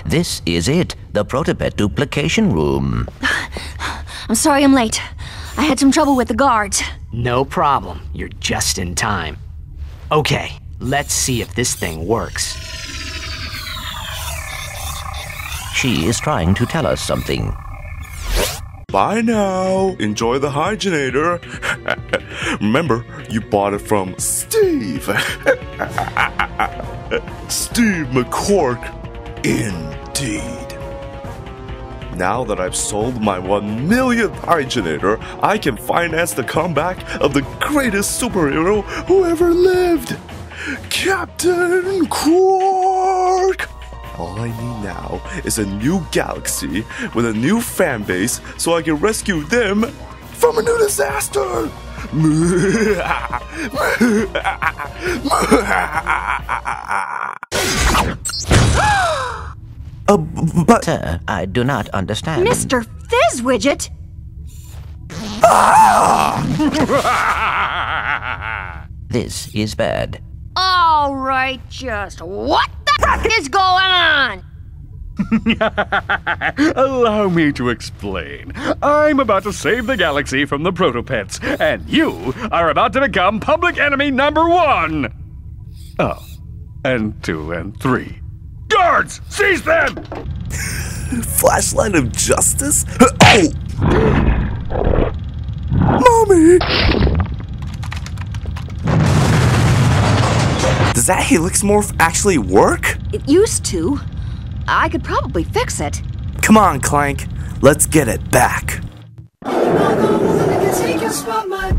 This is it, the Protopet duplication room. I'm sorry I'm late. I had some trouble with the guards. No problem. You're just in time. Okay, let's see if this thing works. She is trying to tell us something. Bye now. Enjoy the hygienator. Remember, you bought it from Steve. Steve McCork. Indeed. Now that I've sold my 1 millionth hygienator, I can finance the comeback of the greatest superhero who ever lived, Captain Quark! All I need now is a new galaxy with a new fan base so I can rescue them from a new disaster! But... Sir, I do not understand. Mr. Fizzwidget? This is bad. All right, just what the heck is going on? Allow me to explain. I'm about to save the galaxy from the Protopets, and you are about to become public enemy #1! Oh, and 2 and 3. Guards! Seize them! Flashlight of justice? Oh! Mommy! Does that helix morph actually work? It used to. I could probably fix it. Come on, Clank. Let's get it back. Take a spot, my